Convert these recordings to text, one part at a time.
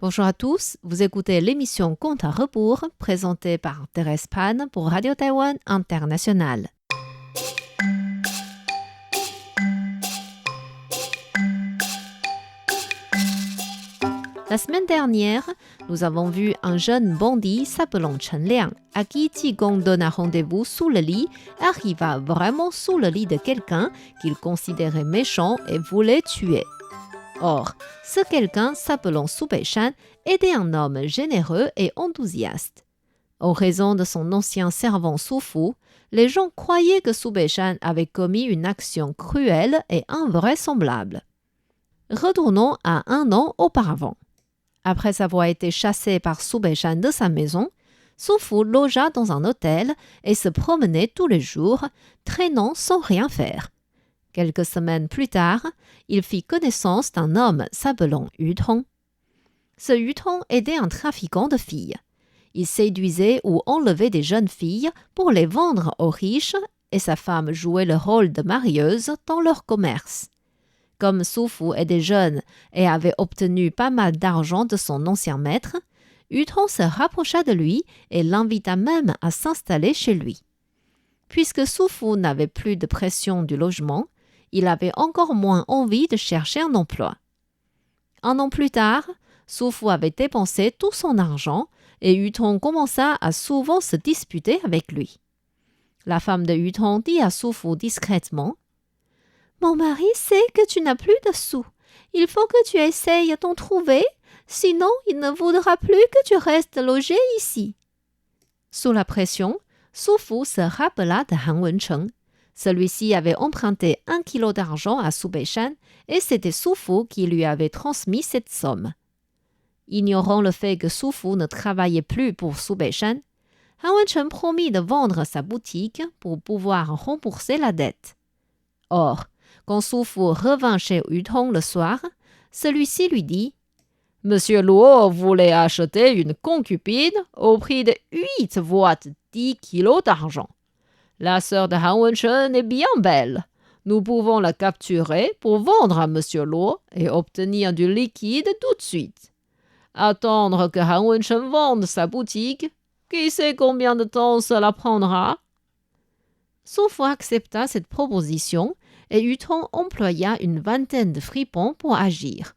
Bonjour à tous, vous écoutez l'émission Compte à rebours présentée par Thérèse Pan pour Radio Taïwan International. La semaine dernière, nous avons vu un jeune bandit s'appelant Chen Liang, à qui Qi Gong donna rendez-vous sous le lit, arriva vraiment sous le lit de quelqu'un qu'il considérait méchant et voulait tuer. Or, ce quelqu'un s'appelant Su Beishan était un homme généreux et enthousiaste. En raison de son ancien servant Su Fu, les gens croyaient que Su Beishan avait commis une action cruelle et invraisemblable. Retournons à 1 an auparavant. Après avoir été chassé par Su Beishan de sa maison, Su Fu logea dans un hôtel et se promenait tous les jours, traînant sans rien faire. Quelques semaines plus tard, il fit connaissance d'un homme s'appelant Yu Tong. Ce Yu Tong était un trafiquant de filles. Il séduisait ou enlevait des jeunes filles pour les vendre aux riches et sa femme jouait le rôle de marieuse dans leur commerce. Comme Su Fu était jeune et avait obtenu pas mal d'argent de son ancien maître, Yu Tong se rapprocha de lui et l'invita même à s'installer chez lui. Puisque Su Fu n'avait plus de pression du logement, il avait encore moins envie de chercher un emploi. 1 an plus tard, Su Fu avait dépensé tout son argent et Yu Tong commença à souvent se disputer avec lui. La femme de Yu Tong dit à Su Fu discrètement « Mon mari sait que tu n'as plus de sous. Il faut que tu essayes d'en trouver, sinon il ne voudra plus que tu restes logé ici. » Sous la pression, Su Fu se rappela de Han Wencheng. Celui-ci avait emprunté 1 kilo d'argent à Su Beishan et c'était Su Fu qui lui avait transmis cette somme. Ignorant le fait que Su Fu ne travaillait plus pour Su Beishan, Han Wencheng promit de vendre sa boutique pour pouvoir rembourser la dette. Or, quand Su Fu revint chez Yu Tong le soir, celui-ci lui dit « Monsieur Luo voulait acheter une concubine au prix de 8 voix 10 kilos d'argent. La sœur de Han Wencheng est bien belle. Nous pouvons la capturer pour vendre à Monsieur Luo et obtenir du liquide tout de suite. Attendre que Han Wencheng vende sa boutique, qui sait combien de temps cela prendra ?» Su Fu accepta cette proposition et Yu Tong employa une vingtaine de fripons pour agir.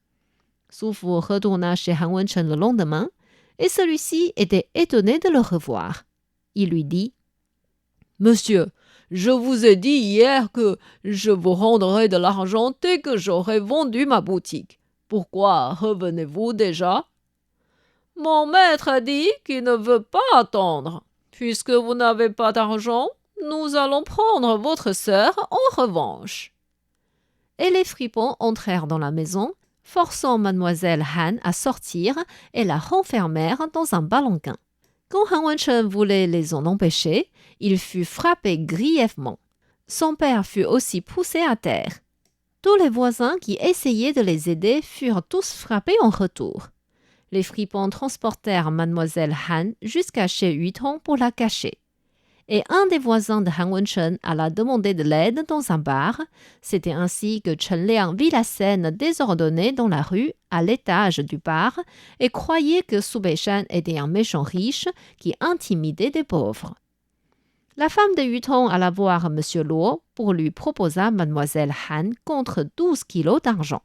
Su Fu retourna chez Han Wencheng le lendemain et celui-ci était étonné de le revoir. Il lui dit « Monsieur, je vous ai dit hier que je vous rendrai de l'argent dès que j'aurai vendu ma boutique. Pourquoi revenez-vous déjà ?»« Mon maître a dit qu'il ne veut pas attendre. Puisque vous n'avez pas d'argent, nous allons prendre votre sœur en revanche. » Et les fripons entrèrent dans la maison, forçant mademoiselle Han à sortir et la renfermèrent dans un palanquin. Quand Han Wencheng voulait les en empêcher, il fut frappé grièvement. Son père fut aussi poussé à terre. Tous les voisins qui essayaient de les aider furent tous frappés en retour. Les fripons transportèrent mademoiselle Han jusqu'à chez Yu Tong pour la cacher. Et un des voisins de Han Wencheng alla demander de l'aide dans un bar. C'était ainsi que Chen Liang vit la scène désordonnée dans la rue, à l'étage du bar, et croyait que Su Beishan était un méchant riche qui intimidait des pauvres. La femme de Yu Tong alla voir Monsieur Luo pour lui proposer mademoiselle Han contre 12 kilos d'argent.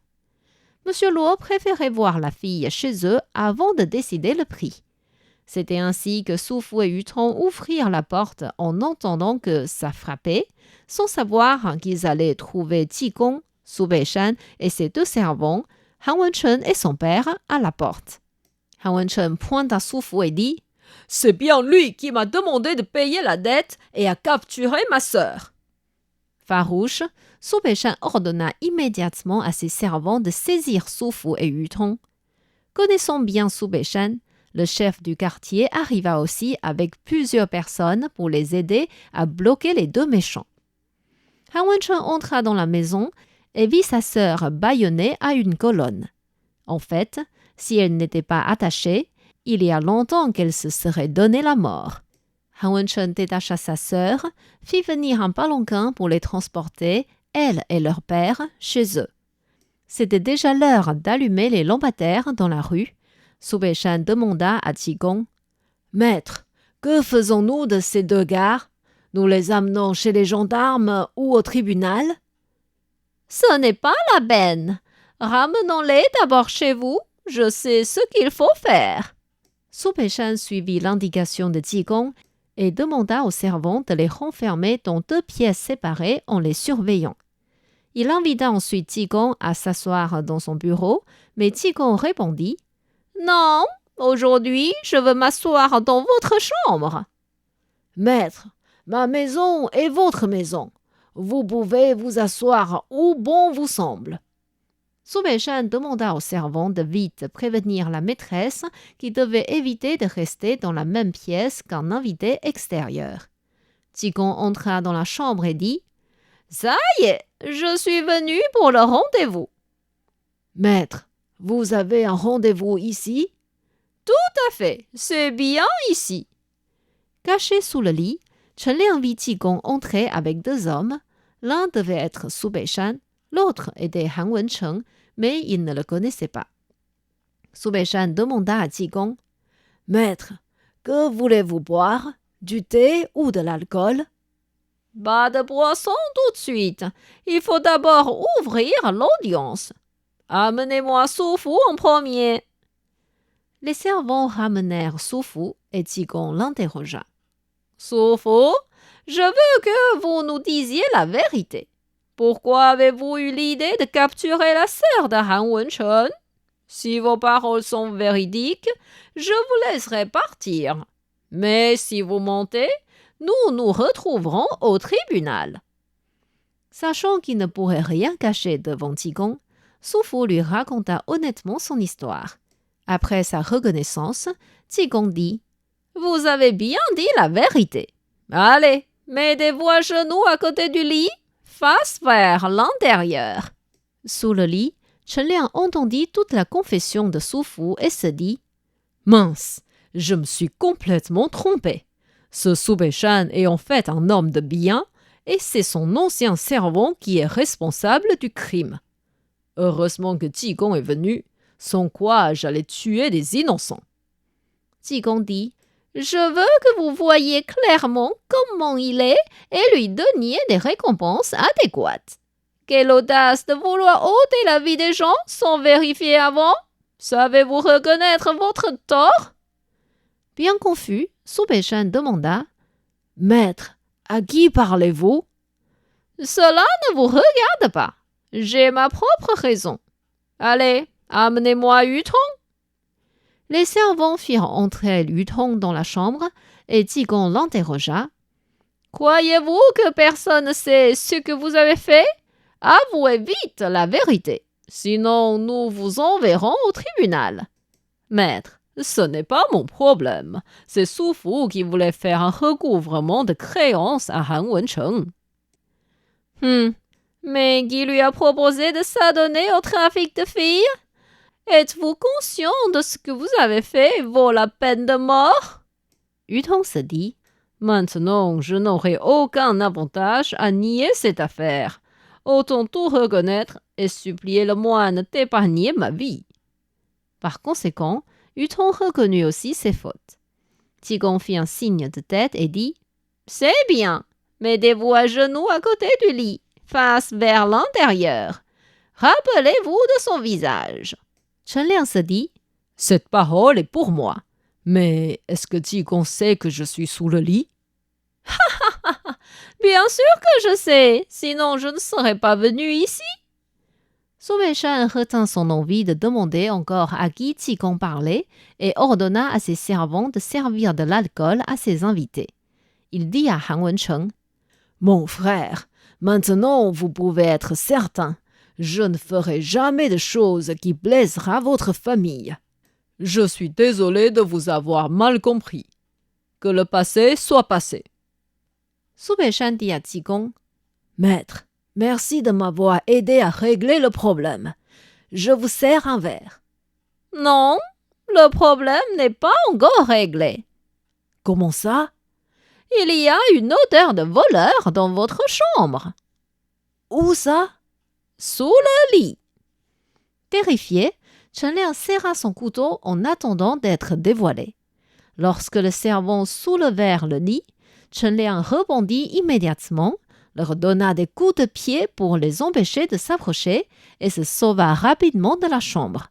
Monsieur Luo préférait voir la fille chez eux avant de décider le prix. C'était ainsi que Su Fu et Yu Tong ouvrirent la porte en entendant que ça frappait, sans savoir qu'ils allaient trouver Qi Gong, Su Beishan et ses 2 servants, Han Wencheng et son père, à la porte. Han Wencheng pointe à Su Fu et dit « C'est bien lui qui m'a demandé de payer la dette et a capturé ma sœur. » Farouche, Su Beishan ordonna immédiatement à ses servants de saisir Su Fu et Yu Tong. Connaissant bien Su Beishan, le chef du quartier arriva aussi avec plusieurs personnes pour les aider à bloquer les 2 méchants. Han Wencheng entra dans la maison et vit sa sœur bâillonnée à une colonne. En fait, si elle n'était pas attachée, il y a longtemps qu'elle se serait donné la mort. Han Wencheng détacha sa sœur, fit venir un palanquin pour les transporter, elle et leur père, chez eux. C'était déjà l'heure d'allumer les lampadaires dans la rue. Su Beishan demanda à Qigong. Maître, que faisons-nous de ces deux gars? Nous les amenons chez les gendarmes ou au tribunal? Ce n'est pas la peine. Ramenons-les d'abord chez vous. Je sais ce qu'il faut faire. Su Beishan suivit l'indication de Qigong et demanda aux servants de les renfermer dans 2 pièces séparées en les surveillant. Il invita ensuite Qigong à s'asseoir dans son bureau, mais Qigong répondit « Non, aujourd'hui, je veux m'asseoir dans votre chambre. »« Maître, ma maison est votre maison. Vous pouvez vous asseoir où bon vous semble. » Su Beishan demanda aux servants de vite prévenir la maîtresse qui devait éviter de rester dans la même pièce qu'un invité extérieur. Qigong entra dans la chambre et dit « Ça y est, je suis venu pour le rendez-vous. »« Maître, vous avez un rendez-vous ici? »« Tout à fait, c'est bien ici. » Caché sous le lit, Chen Liang vit Qigong entrer avec 2 hommes. L'un devait être Su Beishan, l'autre était Han Wencheng, mais il ne le connaissait pas. Su Beishan demanda à Qigong « Maître, que voulez-vous boire? Du thé ou de l'alcool? »« Pas de boisson tout de suite. Il faut d'abord ouvrir l'audience. Amenez-moi Su Fu en premier. » Les servants ramenèrent Su Fu et Qigong l'interrogea. « Su Fu, je veux que vous nous disiez la vérité. Pourquoi avez-vous eu l'idée de capturer la sœur de Han Wencheng? Si vos paroles sont véridiques, je vous laisserai partir. Mais si vous mentez, nous nous retrouverons au tribunal. » Sachant qu'il ne pourrait rien cacher devant Qigong, Su Fu lui raconta honnêtement son histoire. Après sa reconnaissance, Qigong dit « Vous avez bien dit la vérité. Allez, mettez-vous à genoux à côté du lit, face vers l'intérieur. » Sous le lit, Chen Liang entendit toute la confession de Su Fu et se dit « Mince, je me suis complètement trompé. Ce Su Beishan est en fait un homme de bien et c'est son ancien servant qui est responsable du crime. Heureusement que Qigong est venu, sans quoi j'allais tuer des innocents. » Qigong dit « Je veux que vous voyiez clairement comment il est et lui donniez des récompenses adéquates. Quelle audace de vouloir ôter la vie des gens sans vérifier avant. Savez-vous reconnaître votre tort? » Bien confus, Su Beishan demanda « Maître, à qui parlez-vous? »« Cela ne vous regarde pas. J'ai ma propre raison. Allez, amenez-moi Yutong. » Les servants firent entrer Yutong dans la chambre et Qigong l'interrogea. « Croyez-vous que personne ne sait ce que vous avez fait? Avouez vite la vérité, sinon nous vous enverrons au tribunal. »« Maître, ce n'est pas mon problème. C'est Su Fu qui voulait faire un recouvrement de créances à Han Wencheng. »« Mais qui lui a proposé de s'adonner au trafic de filles? Êtes-vous conscient de ce que vous avez fait vaut la peine de mort? » Yutong se dit « Maintenant, je n'aurai aucun avantage à nier cette affaire. Autant tout reconnaître et supplier le moine d'épargner ma vie. » Par conséquent, Yutong reconnut aussi ses fautes. Qigong fit un signe de tête et dit « C'est bien, mettez-vous à genoux à côté du lit, face vers l'intérieur. Rappelez-vous de son visage. » Chen Liang se dit « Cette parole est pour moi. Mais est-ce que Qigong sait que je suis sous le lit? » « Bien sûr que je sais, sinon je ne serais pas venu ici. » Su Beishan retint son envie de demander encore à qui Qigong parlait et ordonna à ses servants de servir de l'alcool à ses invités. Il dit à Han Wencheng « Mon frère, maintenant vous pouvez être certain, je ne ferai jamais de chose qui blessera votre famille. Je suis désolé de vous avoir mal compris. Que le passé soit passé. » Su Beishan dit à Qigong « Maître, merci de m'avoir aidé à régler le problème. Je vous sers un verre. »« Non, le problème n'est pas encore réglé. »« Comment ça? »« Il y a une odeur de voleur dans votre chambre. »« Où ça? »« Sous le lit. » Terrifié, Chen Liang serra son couteau en attendant d'être dévoilé. Lorsque les servants soulevèrent le lit, Chen Liang rebondit immédiatement, leur donna des coups de pied pour les empêcher de s'approcher et se sauva rapidement de la chambre.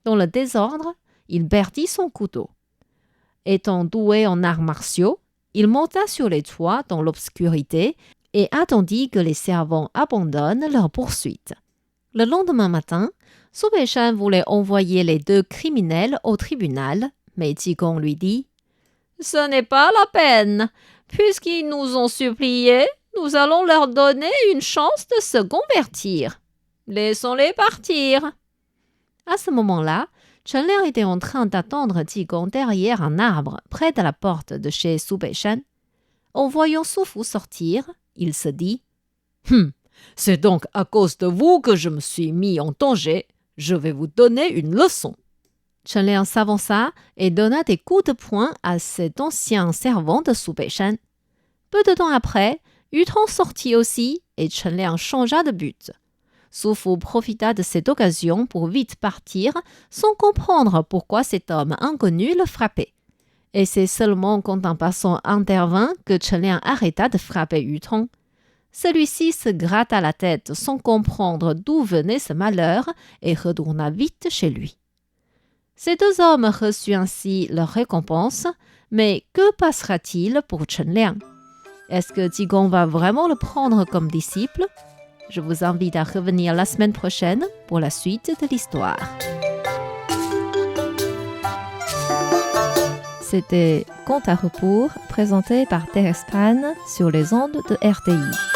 Dans le désordre, il perdit son couteau. Étant doué en arts martiaux, il monta sur les toits dans l'obscurité et attendit que les servants abandonnent leur poursuite. Le lendemain matin, Su Beishan voulait envoyer les 2 criminels au tribunal, mais Qigong lui dit « Ce n'est pas la peine. Puisqu'ils nous ont suppliés, nous allons leur donner une chance de se convertir. Laissons-les partir. » À ce moment-là, Chen Liang était en train d'attendre Qigong derrière un arbre près de la porte de chez Su Beishan. En voyant Su Fu sortir, il se dit « C'est donc à cause de vous que je me suis mis en danger. Je vais vous donner une leçon. » Chen Liang s'avança et donna des coups de poing à cet ancien servant de Su Beishan. Peu de temps après, Yu Tong sortit aussi et Chen Liang changea de but. Su Fu profita de cette occasion pour vite partir sans comprendre pourquoi cet homme inconnu le frappait. Et c'est seulement quand un passant intervint que Chen Liang arrêta de frapper Yu Tong. Celui-ci se gratta la tête sans comprendre d'où venait ce malheur et retourna vite chez lui. Ces 2 hommes reçurent ainsi leur récompense, mais que passera-t-il pour Chen Liang? Est-ce que Qigong va vraiment le prendre comme disciple? Je vous invite à revenir la semaine prochaine pour la suite de l'histoire. C'était Conte à rebours présenté par Thérèse Pan sur les ondes de RTI.